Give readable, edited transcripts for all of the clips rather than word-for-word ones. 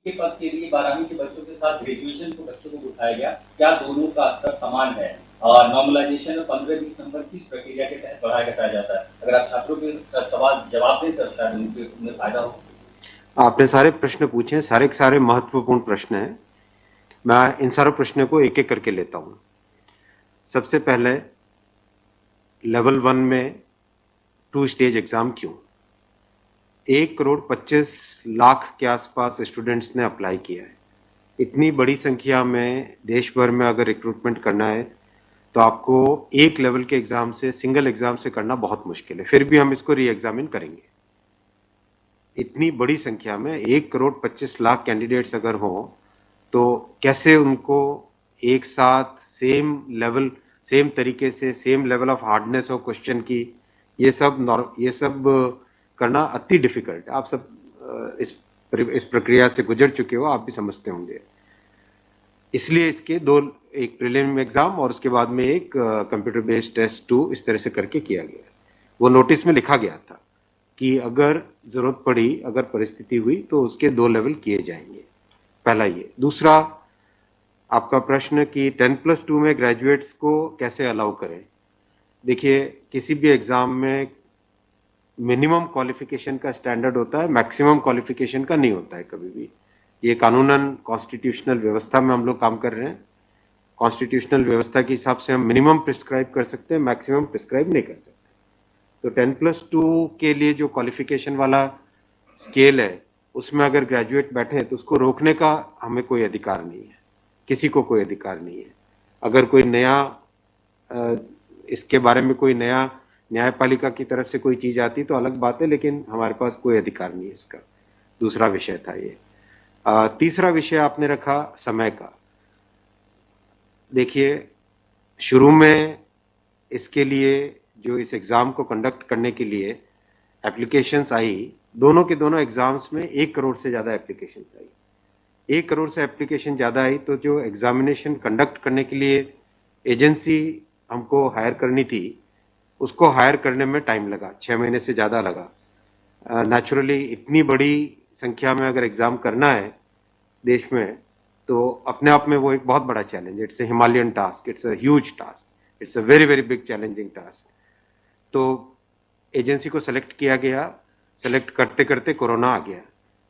के पद के लिए 12वीं के बच्चों के साथ ग्रेजुएशन के बच्चों को उठाया गया, क्या दोनों का स्तर समान है? और नॉर्मलाइजेशन में 15-20 नंबर किस प्रक्रिया के तहत बढ़ाया घटाया जाता है? अगर आप छात्रों के सवाल जवाब दें सर, शायद उन्हें फायदा हो। आपने सारे प्रश्न पूछे हैं, सारे के सारे महत्वपूर्ण प्रश्न हैं। मैं इन सारे प्रश्नों को एक एक करके लेता हूं। सबसे पहले लेवल 1 में 2 स्टेज एग्जाम क्यों? 1,25,00,000 के आसपास स्टूडेंट्स ने अप्लाई किया है। इतनी बड़ी संख्या में देश भर में अगर रिक्रूटमेंट करना है तो आपको एक लेवल के एग्जाम से, सिंगल एग्जाम से करना बहुत मुश्किल है। फिर भी हम इसको री एग्जामिन करेंगे। इतनी बड़ी संख्या में 1,25,00,000 कैंडिडेट्स अगर हो तो कैसे उनको एक साथ सेम तरीके से same level of hardness of question की, ये सब करना अति डिफिकल्ट। आप सब इस प्रक्रिया से गुजर चुके हो, आप भी समझते होंगे। इसलिए इसके दो, एक प्रीलिम एग्जाम और उसके बाद में एक कंप्यूटर बेस्ड टेस्ट 2 इस तरह से करके किया गया। वो नोटिस में लिखा गया था कि अगर जरूरत पड़ी, अगर परिस्थिति हुई तो उसके 2 लेवल किए जाएंगे। पहला ये। दूसरा, आपका प्रश्न कि 10+2 में ग्रेजुएट्स को कैसे अलाउ करें। देखिए, किसी भी एग्जाम में मिनिमम क्वालिफिकेशन का स्टैंडर्ड होता है, मैक्सिमम क्वालिफिकेशन का नहीं होता है कभी भी। ये कानूनन कॉन्स्टिट्यूशनल व्यवस्था में हम लोग काम कर रहे हैं। कॉन्स्टिट्यूशनल व्यवस्था के हिसाब से हम मिनिमम प्रिस्क्राइब कर सकते हैं, मैक्सिमम प्रिस्क्राइब नहीं कर सकते। तो 10+2 के लिए जो क्वालिफिकेशन वाला स्केल है, उसमें अगर ग्रेजुएट बैठे हैं तो उसको रोकने का हमें कोई अधिकार नहीं है, किसी को कोई अधिकार नहीं है। अगर कोई नया इसके बारे में कोई नया न्यायपालिका की तरफ से कोई चीज आती तो अलग बात है, लेकिन हमारे पास कोई अधिकार नहीं है इसका। दूसरा विषय था ये। तीसरा विषय आपने रखा समय का। देखिए, शुरू में इसके लिए जो इस एग्जाम को कंडक्ट करने के लिए एप्लीकेशंस आई, दोनों के दोनों एग्जाम्स में 1 करोड़ से ज्यादा एप्लीकेशंस आई। 1 करोड़ से एप्लीकेशन ज्यादा आई तो जो एग्जामिनेशन कंडक्ट करने के लिए एजेंसी हमको हायर करनी थी, उसको हायर करने में टाइम लगा, 6 महीने से ज्यादा लगा। नेचुरली इतनी बड़ी संख्या में अगर एग्जाम करना है देश में तो अपने आप में वो एक बहुत बड़ा challenge. It's a Himalayan task, it's a huge task, it's a very very big challenging task. तो एजेंसी को सेलेक्ट किया गया। सेलेक्ट करते करते कोरोना आ गया।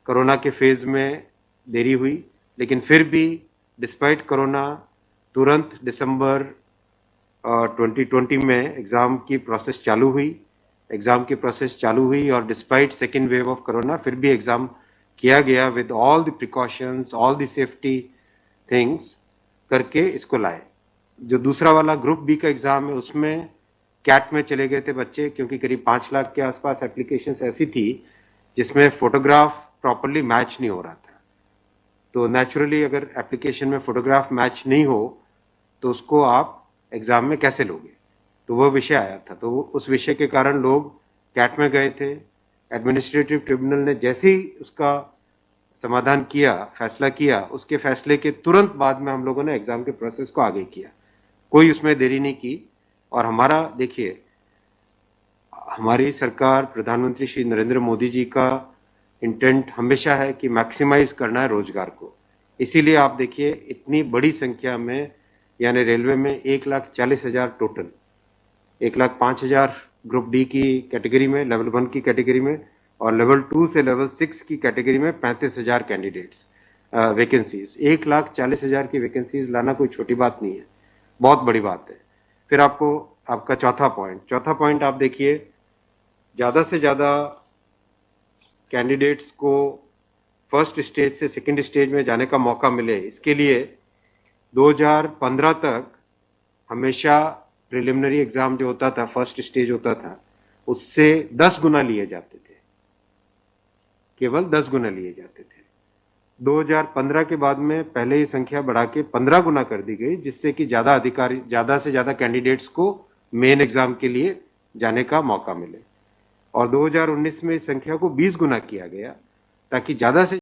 कोरोना के फेज में देरी हुई, लेकिन फिर भी डिस्पाइट कोरोना तुरंत दिसंबर 2020 में एग्जाम की प्रोसेस चालू हुई। एग्जाम की प्रोसेस चालू हुई और despite second wave of corona फिर भी एग्जाम किया गया with all the precautions, all the safety things करके इसको लाए। जो दूसरा वाला ग्रुप बी का एग्जाम है उसमें कैट में चले गए थे बच्चे, क्योंकि करीब 5 लाख के आसपास एप्लीकेशंस ऐसी थी जिसमें फोटोग्राफ प्रॉपरली मैच नहीं हो रहा था। तो नेचुरली अगर एप्लीकेशन में फोटोग्राफ मैच नहीं हो तो उसको आप एग्जाम में कैसे लोगे, तो वो विषय आया था। तो उस विषय के कारण लोग कैट में गए थे। एडमिनिस्ट्रेटिव ट्रिब्यूनल ने जैसे ही उसका समाधान किया, फैसला किया, उसके फैसले के तुरंत बाद में हम लोगों ने एग्जाम के प्रोसेस को आगे किया। कोई उसमें देरी नहीं की। और हमारा, देखिए, हमारी सरकार, प्रधानमंत्री श्री नरेंद्र मोदी जी का इंटेंट हमेशा है कि मैक्सिमाइज करना है रोजगार को। इसीलिए आप देखिए, इतनी बड़ी संख्या में, यानी रेलवे में 1,40,000 टोटल, 1,05,000 ग्रुप डी की कैटेगरी में, लेवल 1 की कैटेगरी में, और लेवल 2 से लेवल 6 की कैटेगरी में 35,000 कैंडिडेट्स वैकेंसीज। 1,40,000 की वैकेंसीज लाना कोई छोटी बात नहीं है, बहुत बड़ी बात है। फिर आपका चौथा पॉइंट आप देखिए, ज्यादा से ज्यादा कैंडिडेट्स को फर्स्ट स्टेज से सेकंड स्टेज में जाने का मौका मिले, इसके लिए 2015 तक हमेशा प्रिलिमिनरी एग्जाम जो होता था, फर्स्ट स्टेज होता था, उससे 10 गुना लिए जाते थे, केवल 10 गुना लिए जाते थे। 2015 के बाद में पहले ही संख्या बढ़ा के 15 गुना कर दी गई, जिससे कि ज्यादा से ज्यादा कैंडिडेट्स को मेन एग्जाम के लिए जाने का मौका मिले। और 2019 में इस संख्या को 20 गुना किया गया, ताकि ज्यादा से